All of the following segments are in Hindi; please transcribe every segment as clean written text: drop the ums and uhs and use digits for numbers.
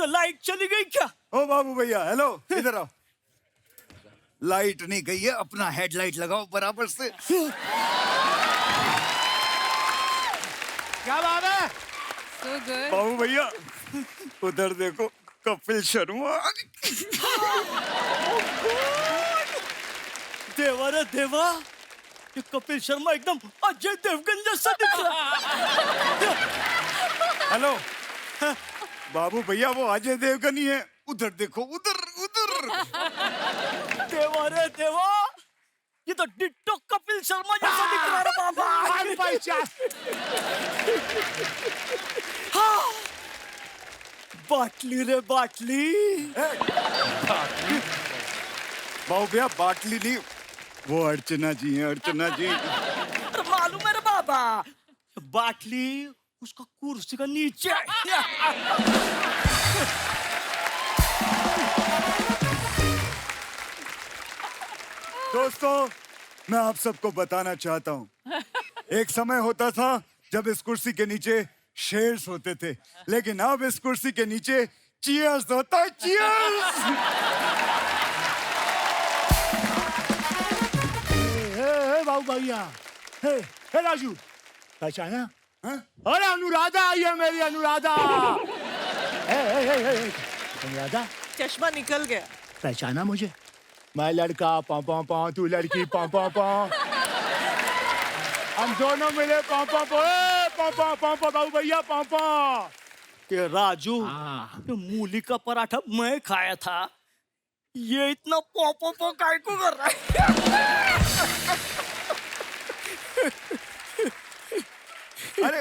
अरे लाइट चली गई क्या? ओ बाबू भैया, हेलो, इधर आओ। लाइट नहीं गई है, अपना हेडलाइट लगाओ बराबर से। क्या बात है? So good. बाबू भैया, उधर देखो, कपिल शर्मा। देवा रे देवा, ये कपिल शर्मा एकदम अजय देवगन जैसा दिख रहा। हेलो, बाबू भैया वो अजय देवगन ही है। उधर देखो, उधर उधर। देवा रे देवा, ये तो डिट्टो कपिल शर्मा जैसा दिख रहा है बाबा। हाँ, बाटली रे बाटली। बाबू भैया बाटली नहीं, वो अर्चना जी हैं, अर्चना जी। अरे मालूम है रे बाबा, बाटली उसका कुर्सी का नीचे है। दोस्तों, मैं आप सबको बताना चाहता हूँ, एक समय होता था जब इस कुर्सी के नीचे शेर्स होते थे, लेकिन अब इस कुर्सी के नीचे चीयर्स होता है। चीयर्स। बाबू भैया, हे राजू, पहचाना? हाँ? अरे अनुराधा आई है मेरी, अनुराधा। अनुराधा, चश्मा निकल गया। पहचाना मुझे? मैं लड़का पौ पौ पौ, तू लड़की पौ पौ पौ, हम दोनों मिले पौ पौ पौ, पौ पौ पौ पौ, बाबू भैया पौ पौ। ये राजू, ये मूली का पराठा मैं खाया था, ये इतना पो पो काय को कर रहा है? अरे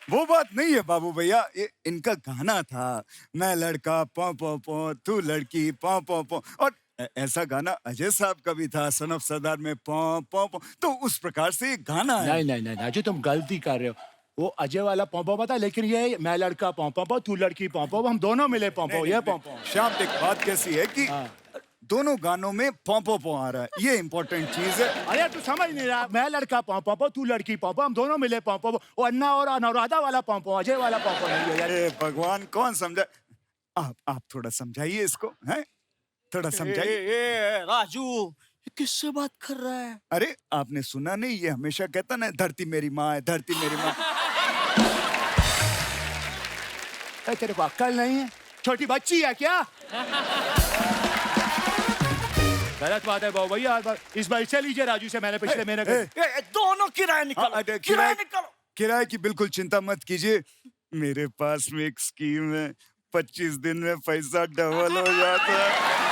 वो बात नहीं है बाबू भैया, ये इनका गाना था, मैं लड़का पौ पौ पौ, तू लड़की पौ पौ पौ। और ऐसा गाना अजय साहब का भी था, सन ऑफ सरदार में पौ पौ पौ। तो उस प्रकार से ये गाना है। नहीं नहीं नहीं राजू, तुम गलती कर रहे हो। वो अजय वाला पौ पौ था, लेकिन ये मैं लड़का पौ पौ पौ, तू लड़की पौ पौ, हम दोनों मिले पौ पौ, ये पौ पौ। श्याम, एक बात कैसी है कि दोनों गानों में पौ पौ पौ आ रहा है, ये इम्पोर्टेंट चीज है। अरे तू समझ नहीं रहा, मैं लड़का पौ पौ पौ, तू लड़की पौ पौ, हम दोनों मिले पौ पौ। वो अन्ना और अनुराधा वाला पौ पौ, अजय वाला पौ पौ नहीं है यार। अरे भगवान, कौन समझा? आप थोड़ा समझाइए इसको, हैं? थोड़ा समझाइए। राजू, ये किससे बात कर रहा है? अरे आपने सुना नहीं, ये हमेशा कहता ना, धरती मेरी माँ है, धरती मेरी माँ। तेरे को अक्ल नहीं है? छोटी बच्ची है क्या? गलत बात है बाबू भैया, इस बार से लीजिए राजू से, मैंने पिछले महीने दोनों किराए निकालो, किराए निकालो। किराए की बिल्कुल चिंता मत कीजिए, मेरे पास में एक स्कीम है, 25 दिन में पैसा डबल हो जाता है।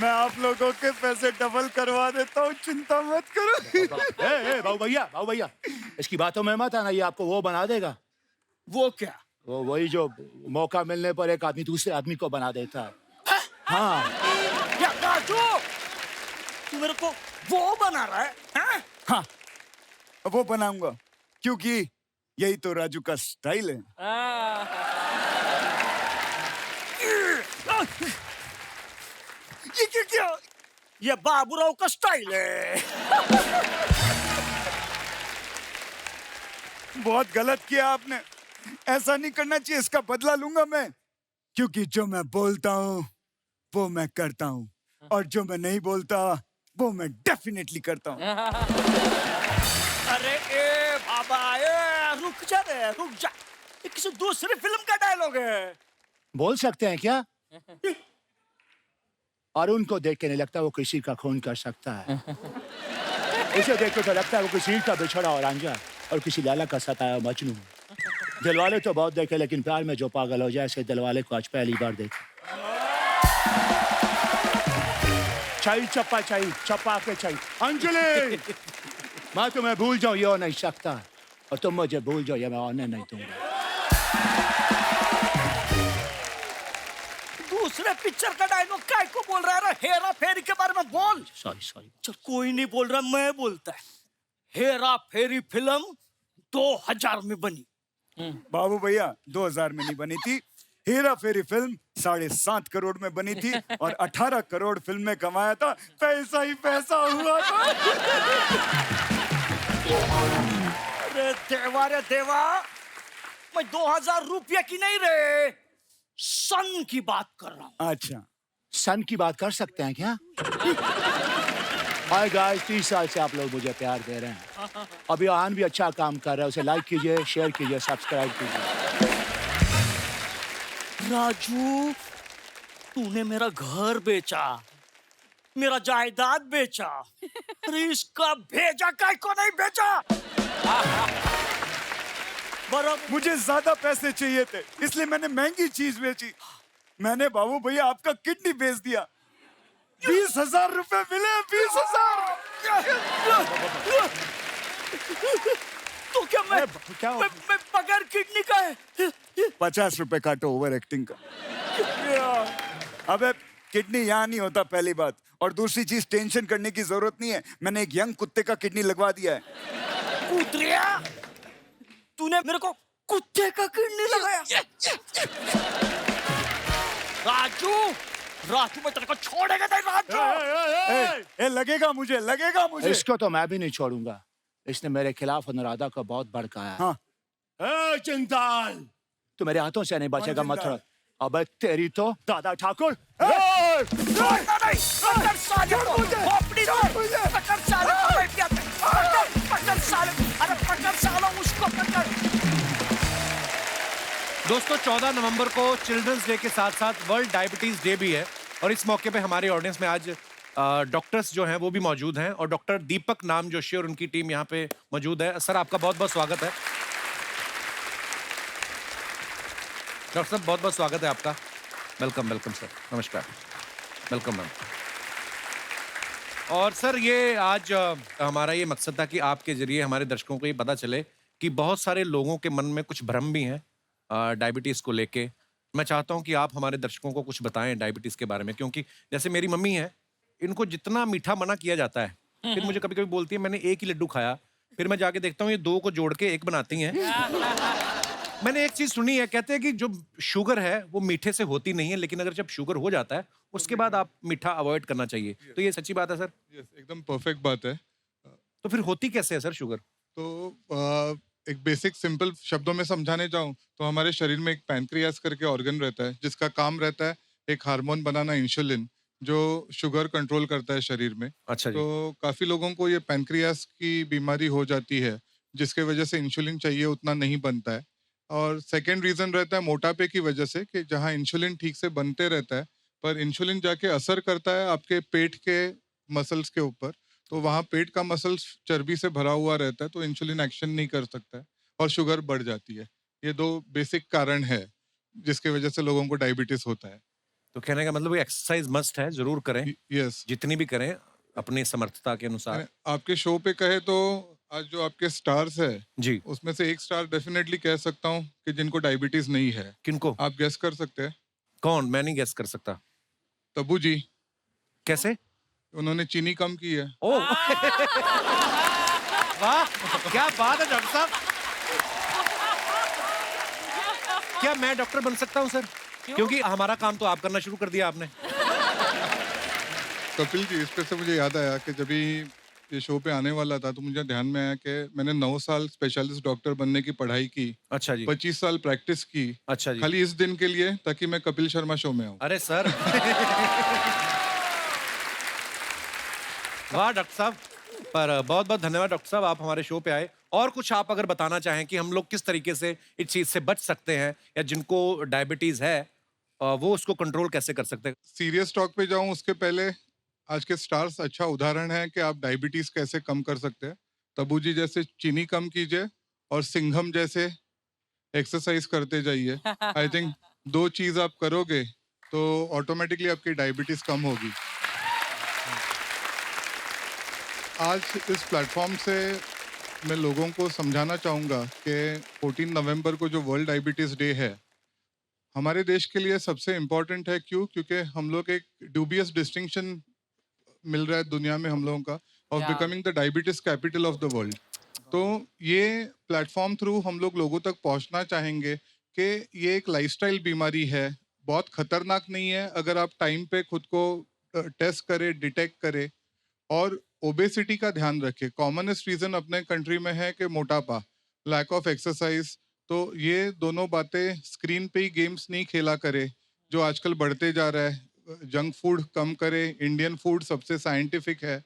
मैं आप लोगों के पैसे डबल करवा देता हूँ, चिंता मत करो। बाबू भैया, इसकी बातों में मत आना, ये आपको वो बना देगा। वो क्या? वो वही जो मौका मिलने पर एक आदमी दूसरे आदमी को बना देता है। हाँ। या राजू, तू मेरे को वो बना रहा है? हाँ, वो बनाऊंगा, क्योंकि यही तो राजू का स्टाइल है। ये क्या? ये बाबूराव का स्टाइल है। बहुत गलत किया आपने, ऐसा नहीं करना चाहिए, इसका बदला लूंगा मैं, क्योंकि जो मैं बोलता हूँ वो मैं करता हूँ, और जो मैं नहीं बोलता वो मैं डेफिनेटली करता हूँ। अरे ए बाबा, रुक जा रे, रुक जा, ये किसी दूसरी फिल्म का डायलॉग है। बोल सकते हैं क्या? और उनको देख के नहीं लगता वो किसी का खून कर सकता है। इसे देख के तो लगता है वो किसी का बिछड़ा और रांझा और किसी लाला का सताया मजनू। दिलवाले तो बहुत देखे, लेकिन प्यार में जो पागल हो जाए, ऐसे दिलवाले को आज पहली बार देखा। चाहिए चप्पा के चाहिए। अंजलि, मैं तुम्हें भूल जाऊं ये हो नहीं सकता, और तुम मुझे भूल जाओ ये मैं होने नहीं दूंगा। दूसरे पिक्चर का डायलॉग काय को बोल रहा है? हेरा फेरी के बारे में बोल। सॉरी। चल, कोई नहीं बोल रहा, मैं बोलता है। हेरा फेरी फिल्म 2000 में बनी। बाबू भैया, 2000 में नहीं बनी थी, हेरा फेरी फिल्म 7.5 करोड़ में बनी थी, और 18 करोड़ फिल्म में कमाया था, पैसा ही पैसा हुआ था। अरे देवा रे देवा, मैं 2000 रुपये की नहीं रे, सन की बात कर रहा हूँ। अच्छा, सन की बात कर सकते हैं क्या? हाय गाइस, 30 साल से आप लोग मुझे प्यार दे रहे हैं। अभी आन भी अच्छा काम कर रहा है, उसे लाइक कीजिए, शेयर कीजिए, सब्सक्राइब कीजिए। राजू, तूने मेरा घर बेचा, मेरा जायदाद बेचा, अरे इसका भेजा काय को नहीं बेचा? बराबर। मुझे ज्यादा पैसे चाहिए थे, इसलिए मैंने महंगी चीज बेची। मैंने बाबू भैया आपका किडनी बेच दिया। 20,000 रुपए मिले, 20,000। तो क्या मैं क्या हो- मैं बगैर किडनी का है? 50 रुपए काटो ओवर एक्टिंग का। अबे किडनी यहाँ नहीं होता, पहली बात। और दूसरी चीज, टेंशन करने की जरूरत नहीं है, मैंने एक यंग कुत्ते का किडनी लगवा दिया है। कुतरिया, तूने मेरे को कुत्ते का किडनी लगाया? राजू, राजू मैं तेरे को छोड़ेगा नहीं राजू। लगेगा मुझे, लगेगा मुझे। इसको तो मैं भी नहीं छोड़ूंगा। इसने मेरे खिलाफ अनुराधा को बहुत भड़काया है। हाँ। चिंताल, तू मेरे हाथों से नहीं बचेगा, मत जिंदाल? छोड़। अबे तेरी तो दादा ठाकुर। छोड़ना नहीं, पकड़ साले को, खोपड़ी से, पकड़ साले को, पकड़ साले, अरे पकड़ सालो उसको पकड़। दोस्तों 14 नवंबर को चिल्ड्रंस डे के साथ साथ वर्ल्ड डायबिटीज डे भी है और इस मौके पे हमारे ऑडियंस में आज डॉक्टर्स जो हैं वो भी मौजूद हैं और डॉक्टर दीपक नाम जोशी और उनकी टीम यहाँ पे मौजूद है। सर आपका बहुत बहुत स्वागत है। डॉक्टर साहब बहुत बहुत स्वागत है आपका। वेलकम वेलकम सर, नमस्कार, वेलकम मैम। और सर ये आज हमारा ये मकसद था कि आपके जरिए हमारे दर्शकों को ये पता चले कि बहुत सारे लोगों के मन में कुछ भ्रम भी हैं डायबिटीज को लेके। मैं चाहता हूं कि आप हमारे दर्शकों को कुछ बताएं डायबिटीज के बारे में, क्योंकि जैसे मेरी मम्मी है, इनको जितना मीठा मना किया जाता है, फिर मुझे कभी कभी बोलती है मैंने एक ही लड्डू खाया, फिर मैं जाके देखता हूँ ये दो को जोड़ के एक बनाती हैं। मैंने एक चीज सुनी है, कहते हैं कि जो शुगर है वो मीठे से होती नहीं है, लेकिन अगर जब शुगर हो जाता है उसके बाद आप मीठा अवॉइड करना चाहिए। तो ये सच्ची बात है सर? यस, एकदम परफेक्ट बात है। तो फिर होती कैसे है सर शुगर? तो एक बेसिक सिंपल शब्दों में समझाने जाऊं तो हमारे शरीर में एक पैनक्रियास करके ऑर्गन रहता है जिसका काम रहता है एक हार्मोन बनाना, इंसुलिन, जो शुगर कंट्रोल करता है शरीर में। अच्छा जी। तो काफी लोगों को ये पैनक्रियास की बीमारी हो जाती है जिसके वजह से इंसुलिन चाहिए उतना नहीं बनता है। और सेकेंड रीजन रहता है मोटापे की वजह से, कि जहाँ इंसुलिन ठीक से बनते रहता है पर इंसुलिन जाके असर करता है आपके पेट के मसल्स के ऊपर, तो वहाँ पेट का मसल्स चर्बी से भरा हुआ रहता है तो इंसुलिन एक्शन नहीं कर सकता है और शुगर बढ़ जाती है। ये दो बेसिक कारण है जिसके वजह से लोगों को डायबिटीज होता है। तो कहने का मतलब एक्सरसाइज मस्ट है, जरूर करें, यस, जितनी भी करें अपनी समर्थता के अनुसार। आपके शो पे कहे तो आज जो आपके स्टार्स है जी। उसमें से एक स्टार डेफिनेटली कह सकता हूँ कि जिनको डायबिटीज नहीं है। किनको? आप गेस कर सकते हैं? कौन? मैं नहीं गेस कर सकता। तब्बू जी, कैसे? उन्होंने चीनी कम की है। ओ वाह, क्या बात है डॉक्टर साहब। क्या मैं डॉक्टर बन सकता हूँ सर? क्योंकि हमारा काम तो आप करना शुरू कर दिया आपने। कपिल जी, इस पे से मुझे याद आया कि जब ये शो पे आने वाला था तो मुझे ध्यान में आया कि मैंने 9 साल स्पेशलिस्ट डॉक्टर बनने की पढ़ाई की, अच्छा जी। 25 साल प्रैक्टिस की, अच्छा जी। खाली इस दिन के लिए ताकि मैं कपिल शर्मा शो में आऊं। अरे सर वाह डॉक्टर साहब। पर बहुत बहुत धन्यवाद डॉक्टर साहब, आप हमारे शो पे आए। और कुछ आप अगर बताना चाहें कि हम लोग किस तरीके से इस चीज से बच सकते हैं, या जिनको डायबिटीज है वो उसको कंट्रोल कैसे कर सकते हैं? सीरियस टॉक पे जाऊं उसके पहले आज के स्टार्स अच्छा उदाहरण है कि आप डायबिटीज कैसे कम कर सकते हैं। तब्बू जी जैसे चीनी कम कीजिए और सिंघम जैसे एक्सरसाइज करते जाइए। आई थिंक 2 चीज आप करोगे तो ऑटोमेटिकली आपकी डायबिटीज कम होगी। आज इस प्लेटफॉर्म से मैं लोगों को समझाना चाहूँगा कि 14 नवंबर को जो वर्ल्ड डायबिटीज़ डे है हमारे देश के लिए सबसे इम्पोर्टेंट है। क्यों? क्योंकि हम लोग एक ड्यूबियस डिस्टिंक्शन मिल रहा है दुनिया में हम लोगों का of becoming the diabetes capital of the world. तो ये प्लेटफॉर्म थ्रू हम लोग लोगों तक पहुंचना चाहेंगे कि ये एक लाइफस्टाइल बीमारी है, बहुत खतरनाक नहीं है अगर आप टाइम पे खुद को टेस्ट करें, डिटेक्ट करें और ओबेसिटी का ध्यान रखें। कॉमनेस्ट रीजन अपने कंट्री में है कि मोटापा, लैक ऑफ एक्सरसाइज, तो ये दोनों बातें स्क्रीन पे ही गेम्स नहीं खेला करे, जो आजकल बढ़ते जा रहा है। जंक फूड कम करे, इंडियन फूड सबसे साइंटिफिक है।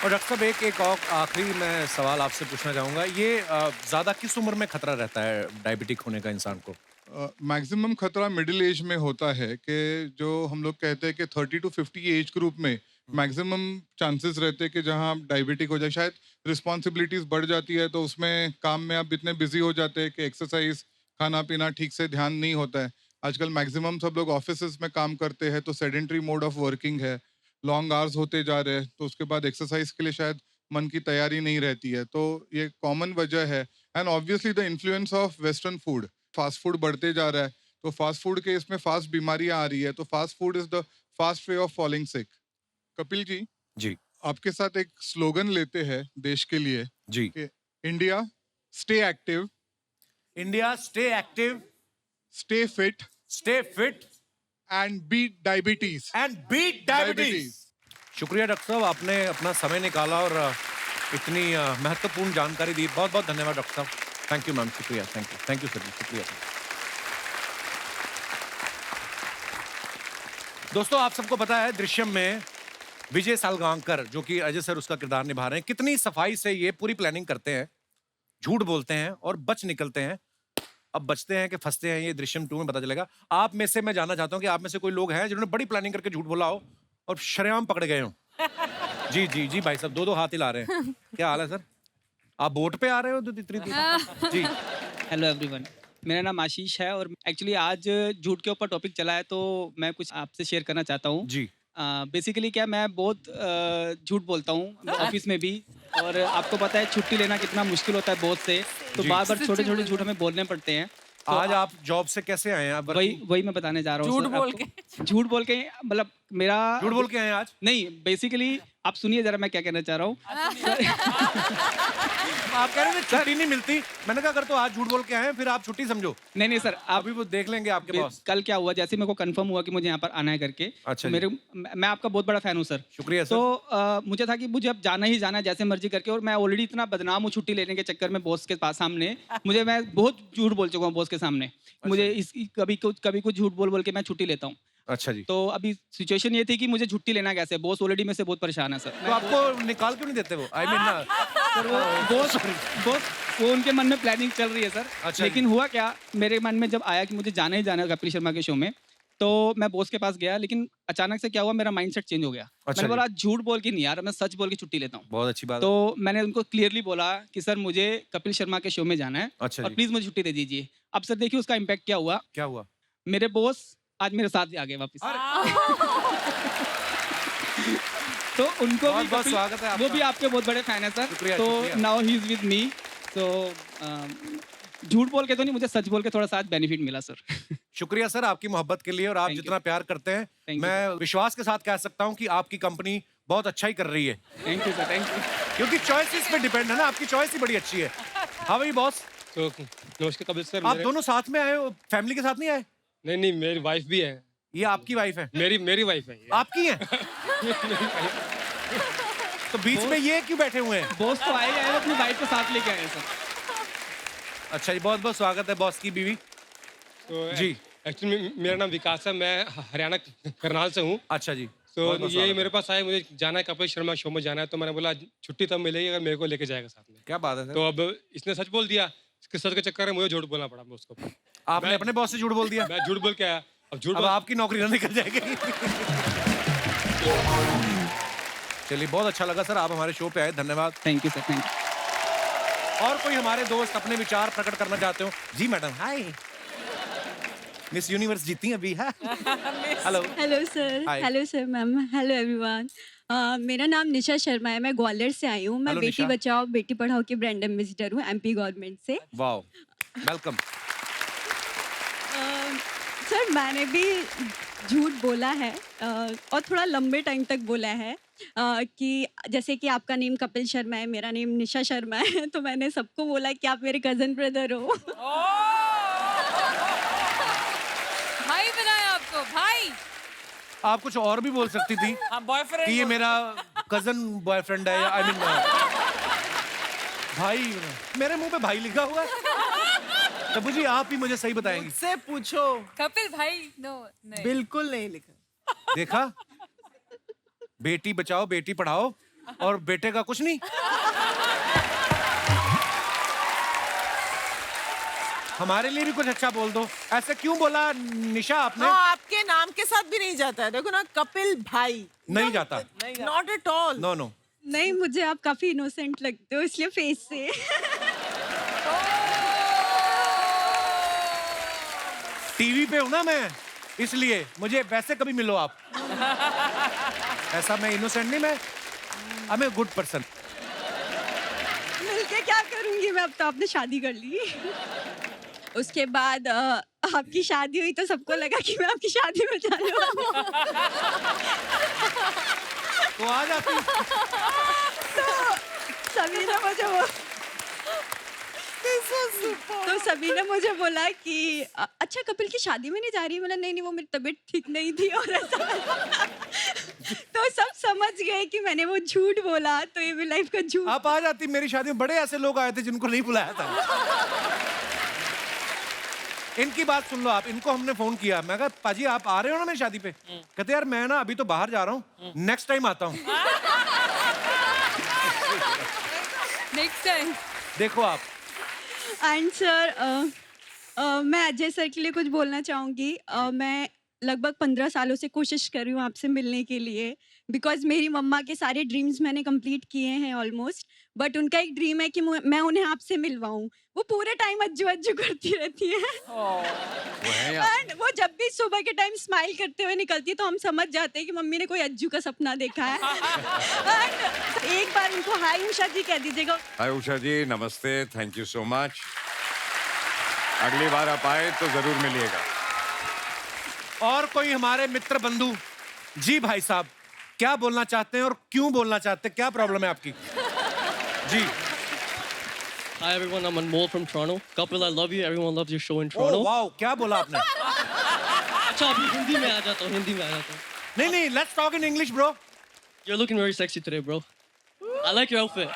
और डॉक्टर साहब एक और आखिरी मैं सवाल आपसे पूछना चाहूंगा, ये ज्यादा किस उम्र में खतरा रहता है डायबिटिक होने का इंसान को? मैक्सिमम खतरा मिडिल एज में होता है, कि जो हम लोग कहते हैं कि 30 to 50 एज ग्रुप में मैक्सिमम चांसेस रहते हैं कि जहां आप डायबिटिक हो जाए। शायद रिस्पॉन्सिबिलिटीज बढ़ जाती है, तो उसमें काम में आप इतने बिजी हो जाते हैं कि एक्सरसाइज, खाना पीना ठीक से ध्यान नहीं होता है। आजकल मैक्सिमम सब लोग ऑफिस में काम करते हैं, तो सेडेंट्री मोड ऑफ वर्किंग है, लॉन्ग आवर्स होते जा रहे हैं, तो उसके बाद एक्सरसाइज के लिए शायद मन की तैयारी नहीं रहती है। तो ये कॉमन वजह है। And obviously the influence of western food, fast food बढ़ते जा रहा है, तो फास्ट फूड के इसमें फास्ट बीमारियां आ रही है, तो fast food is the fast way of falling sick. Kapil ji, जी आपके साथ एक स्लोगन लेते हैं देश के लिए जी। कि India stay active, India stay active, stay fit stay fit and beat diabetes. And beat diabetes. शुक्रिया डॉक्टर साहब, आपने अपना समय निकाला और इतनी महत्वपूर्ण जानकारी दी। बहुत बहुत धन्यवाद डॉक्टर साहब। थैंक यू मैम, शुक्रिया। थैंक यू सर जी, शुक्रिया। दोस्तों, आप सबको पता है दृश्यम में विजय सालगांवकर, जो कि अजय सर उसका किरदार निभा रहे हैं, कितनी सफाई से ये पूरी प्लानिंग करते हैं, झूठ बोलते हैं और बच निकलते हैं। अब बचते हैं कि फंसते हैं, ये दृश्यम 2 में पता चलेगा। आप में से मैं जानना चाहता हूं कि आप में से कोई लोग हैं जिन्होंने बड़ी प्लानिंग करके झूठ बोला हो और शरेआम पकड़े गए हो? जी जी जी भाई साहब, दो हाथ हिला रहे हैं। क्या हाल है सर? आप बोट पे आ रहे हो तो इतनी जी। हेलो एवरीवन, मेरा नाम आशीष है और एक्चुअली आज झूठ के ऊपर टॉपिक चला है, तो मैं कुछ आपसे शेयर करना चाहता हूँ। जी। बेसिकली क्या, मैं बहुत झूठ बोलता हूँ ऑफिस में भी, और आपको पता है छुट्टी लेना कितना मुश्किल होता है बॉस से, तो जी। बार बार छोटे छोटे झूठ हमें बोलने पड़ते हैं। तो आज आप जॉब से कैसे आए हैं? आप वही मैं बताने जा रहा हूँ। झूठ बोल के। झूठ बोल के, मतलब मेरा झूठ बोल के आए हैं आज? नहीं, बेसिकली आप सुनिए जरा मैं क्या कहना चाह रहा हूँ। आप कह रहे थे छुट्टी नहीं मिलती, मैंने कहा अगर तो आज झूठ बोल के आए हैं फिर आप छुट्टी समझो। नहीं सर, आप अभी वो देख लेंगे आपके बॉस। कल क्या हुआ, जैसे मेरे को कंफर्म हुआ कि मुझे यहाँ पर आना है करके। अच्छा तो मैं आपका बहुत बड़ा फैन हूँ सर। शुक्रिया सर। तो मुझे था कि मुझे अब जाना ही जाना है जैसे मर्जी करके, और मैं ऑलरेडी इतना बदनाम हूँ छुट्टी लेने के चक्कर में बॉस के पास सामने। मैं बहुत झूठ बोल चुका हूँ बॉस के सामने। मुझे कभी कुछ झूठ बोल के मैं छुट्टी लेता हूँ। अच्छा जी। तो अभी सिचुएशन ये थी कि मुझे छुट्टी लेना कैसे, बॉस ऑलरेडी मेरे से बहुत परेशान है सर। तो आपको निकाल क्यों नहीं देते वो? आई मीन सर वो उनके मन में प्लानिंग चल रही है सर। अच्छा लेकिन हुआ क्या, मेरे मन में जब आया कि मुझे जाना ही जाना है कपिल शर्मा के शो में, तो मैं बॉस के पास गया, लेकिन अचानक से क्या हुआ, मेरा माइंडसेट चेंज हो गया। अच्छा मैंने बोला झूठ बोल के नहीं यार, मैं सच बोल के छुट्टी लेता हूँ। बहुत अच्छी बात। तो मैंने उनको क्लियरली बोला कि सर मुझे कपिल शर्मा के शो में जाना है, अच्छा और जी। प्लीज मुझे छुट्टी दे दीजिए। अब सर देखिए उसका इम्पैक्ट क्या हुआ। क्या हुआ? मेरे बॉस आज मेरे साथ आ गए वापस। तो उनको भी बहुत स्वागत है आपका। वो भी आपके बहुत बड़े फैन है सर। शुक्रिया, तो शुक्रिया। Now he is with me. तो झूठ बोल के तो नहीं, मुझे सच बोल के थोड़ा सा बेनिफिट मिला सर। शुक्रिया सर आपकी मोहब्बत के लिए, और आप Thank you. जितना प्यार करते हैं Thank you, मैं विश्वास के साथ कह सकता हूं कि आपकी कंपनी बहुत अच्छा ही कर रही है, thank you sir, thank you. क्योंकि चॉइसेस पे डिपेंड है ना। आपकी चॉइस ही बड़ी अच्छी है। हाँ भाई बॉस, तो नमस्कार कपिल सर। आप दोनों साथ में आए हो, फैमिली के साथ नहीं आए? नहीं, मेरी वाइफ भी है। ये आपकी वाइफ है? मेरी वाइफ है ये। आपकी है? तो बीच में ये क्यों बैठे हुए हैं? बॉस तो आए गए, अपनी वाइफ को साथ लेके आए सर। अच्छा जी, बहुत बहुत स्वागत है बॉस की बीवी। तो जी। एक्चुअली मेरा नाम विकास है, मैं हरियाणा करनाल से हूँ। अच्छा जी। तो बहुत बहुत ये स्वागत है। मेरे पास आए, मुझे जाना है कपिल शर्मा शो में जाना है, तो मैंने बोला छुट्टी तब मिलेगी अगर मेरे को लेके जाएगा साथ में। क्या बात है सर? तो अब इसने सच बोल दिया, इसके सच के चक्कर में मुझे झूठ बोलना पड़ा उसको। आपने अपने बॉस से झूठ बोल दिया? मैं झूठ बोल के आया, अब आपकी नौकरी ना निकल जाएगी। चलिए, बहुत अच्छा लगा सर आप हमारे शो पे आए, धन्यवाद। Thank you sir, thank you. और कोई हमारे दोस्त अपने विचार प्रकट करना चाहते हो? जी मैडम। हाय, मिस यूनिवर्स जीती अभी है। Hello. Hello sir. Hi. Hello sir ma'am. Hello everyone. मेरा नाम निशा शर्मा है, मैं ग्वालियर से आई हूँ। मैं Hello, बेटी निशा। बचाओ बेटी पढ़ाओ की ब्रांड एम्बेसडर हूँ एमपी गवर्नमेंट से। Wow, welcome. सर मैंने भी झूठ बोला है, और थोड़ा लंबे टाइम तक बोला है, कि जैसे कि आपका नेम कपिल शर्मा है, मेरा नेम निशा शर्मा है, तो मैंने सबको बोला कि आप मेरे कजन ब्रदर हो। भाई बनाया आपको भाई। आप कुछ और भी बोल सकती थी हाँ, बॉयफ्रेंड कि ये मेरा कजन बॉयफ्रेंड है, आई मीन भाई, मेरे मुंह पे भाई लिखा हुआ है। तब्बू जी आप ही मुझे सही बताएंगे। मुझसे पूछो। कपिल भाई नो नहीं बिल्कुल नहीं लिखा। देखा, बेटी बचाओ बेटी पढ़ाओ और बेटे का कुछ नहीं। हमारे लिए भी कुछ अच्छा बोल दो। ऐसे क्यों बोला निशा आपने? हाँ, आपके नाम के साथ भी नहीं जाता है। देखो ना, कपिल भाई नहीं जाता। Not at all. No no. नहीं, मुझे आप काफी इनोसेंट लगते हो इसलिए फेस से। टीवी पे हूं ना मैं, इसलिए मुझे वैसे कभी मिलो आप। ऐसा मैं इनोसेंट नहीं, मैं I am a good person. मिलके क्या करूंगी मैं, अब तो आपने शादी कर ली। उसके बाद आपकी शादी हुई तो सबको लगा कि मैं आपकी शादी में जाने वाली हूँ। तो आ जाती। सभी ने मुझे तो सभी ने मुझे बोला कि अच्छा कपिल की शादी में नहीं जा रही। मैंने नहीं, वो मेरी तबीयत ठीक नहीं थी और ऐसा। तो सब समझ गए कि मैंने वो झूठ बोला, तो ये भी लाइफ का झूठ। आप आ जाती मेरी शादी में। बड़े ऐसे लोग आए थे जिनको नहीं बुलाया था। इनकी बात सुन लो आप। इनको हमने फोन किया, मैं कहा पाजी आप आ रहे हो ना मेरी शादी पे? कहते यार मैं ना अभी तो बाहर जा रहा हूँ, नेक्स्ट टाइम आता हूँ। Next time. देखो आप। एंड सर मैं अजय सर के लिए कुछ बोलना चाहूँगी। मैं लगभग 15 सालों से कोशिश कर रही हूँ आपसे मिलने के लिए, बिकॉज मेरी मम्मा के सारे ड्रीम्स मैंने कंप्लीट किए हैं ऑलमोस्ट। बट उनका एक ड्रीम है कि मैं उन्हें आपसे मिलवाऊँ। वो पूरे टाइम अज्जू अज्जू करती रहती है। एंड वो जब भी सुबह के टाइम स्माइल करते हुए निकलती है तो हम समझ जाते हैं कि मम्मी ने कोई अज्जू का सपना देखा है। एंड एक बार उनको हाय उषा जी कह दीजिएगा। हाय उषा जी, नमस्ते, थैंक यू सो मच। अगली बार आप आए तो जरूर मिलिएगा। और कोई हमारे मित्र बंधु? जी भाई साहब, क्या बोलना चाहते हैं और क्यों बोलना चाहते हैं? क्या प्रॉब्लम है आपकी? जी। Hi everyone, I'm Anmol from Toronto. Kapil, I love you. Everyone loves your show in oh Toronto. Wow, क्या बोला आपने? अच्छा अभी हिंदी में आ जाता हूँ, हिंदी में आ जाता हूँ. नहीं नहीं, let's talk in English bro. You're looking very sexy today, bro. I like your outfit.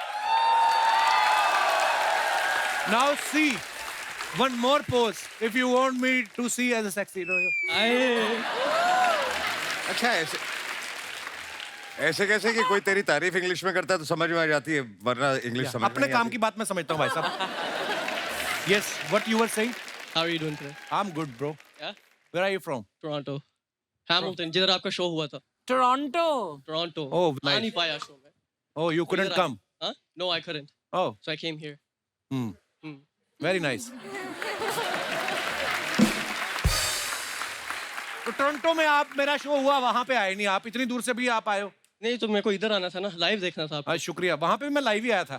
Now see one more pose if you want me to see as a sexy. अच्छा ऐसे कैसे कि कोई तेरी तारीफ इंग्लिश में करता है तो समझ में आ जाती है, वरना इंग्लिश समझ में अपने नहीं काम आती। की बात मैं समझता हूँ भाई साहब। Yes, what you were saying? How are you doing today? I'm good, bro. Yeah? Where are you from? Toronto. Hamilton, जिधर आपका शो हुआ था. टोरंटो। Toronto. Oh, आ nice. नहीं पाया शो में. Oh, you couldn't इधर come. Huh? No, I couldn't. Oh, So I came here. very nice. तो टोरंटो में आप, मेरा शो हुआ वहां पे आए नहीं आप, इतनी दूर से भी आप आए हो। नहीं तो मेरे को इधर आना था ना, लाइव देखना था आपको. आज शुक्रिया, वहां पे भी मैं लाइव ही आया था।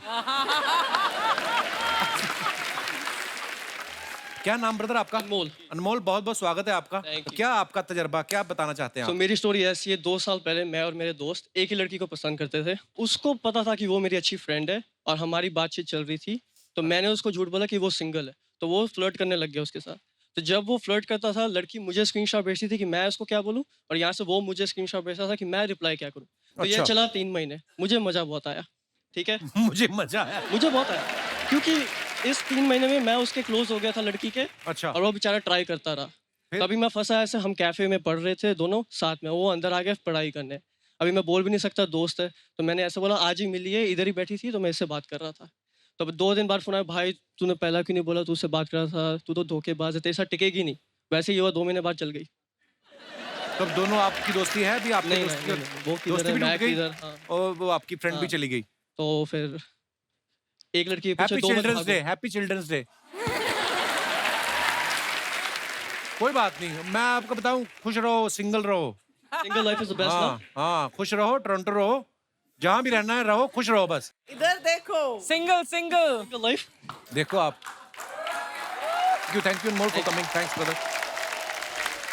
क्या नाम ब्रदर आपका? अनमोल. अनमोल, बहुत बहुत स्वागत है आपका। Thank you. क्या आपका तजर्बा, क्या बताना चाहते हैं तो आप? मेरी स्टोरी ऐसी है, 2 साल पहले मैं और मेरे दोस्त एक ही लड़की को पसंद करते थे. उसको पता था कि वो मेरी अच्छी फ्रेंड है और हमारी बातचीत चल रही थी. तो मैंने उसको झूठ बोला कि वो सिंगल है, तो वो फ्लर्ट करने लग गया उसके साथ. तो जब वो फ्लर्ट करता था, लड़की मुझे स्क्रीनशॉट भेजती थी कि मैं उसको क्या बोलूं, और यहाँ से वो मुझे स्क्रीनशॉट भेजता था कि मैं रिप्लाई क्या करूं. तो ये अच्छा। चला 3 महीने. मुझे मजा बहुत आया. ठीक है. मुझे मजा आया। मुझे बहुत आया क्योंकि इस 3 महीने में मैं उसके क्लोज हो गया था लड़की के. अच्छा। और वो बेचारा ट्राई करता रहा. फिर? कभी मैं फंसा ऐसे, हम कैफे में पढ़ रहे थे दोनों साथ में, वो अंदर आ गया पढ़ाई करने. अभी मैं बोल भी नहीं सकता, दोस्त है. तो मैंने ऐसे बोला आज ही मिलिए, इधर ही बैठी थी तो मैं इससे बात कर रहा था. तो 2 दिन बाद फोन आया, भाई तूने पहला क्यों नहीं बोला, तू उससे बात कर रहा था, तू तो धोखेबाज है, तेरे साथ टिकेगी नहीं. वैसे ही हुआ, 2 महीने बाद चल गई. तो दोनों आपकी दोस्ती है भी? आपकी नहीं, दोस्ती नहीं, नहीं, वो किधर दोस्ती है, भी मैं टूट गई किधर. हाँ. और वो आपकी फ्रेंड भी हाँ। चली गई। तो फिर एक लड़की के पीछे हैप्पी 2 मत चिल्ड्रंस भागो. Day, happy children's day. कोई बात नहीं, मैं आपको बताऊं, खुश रहो, सिंगल रहो। Single life is the best. हाँ हाँ, खुश रहो, टोरंटो रहो, जहां भी रहना है रहो, खुश रहो बस। इधर देखो। Single single single life. देखो आप। Thank you Anmol for coming, thanks brother.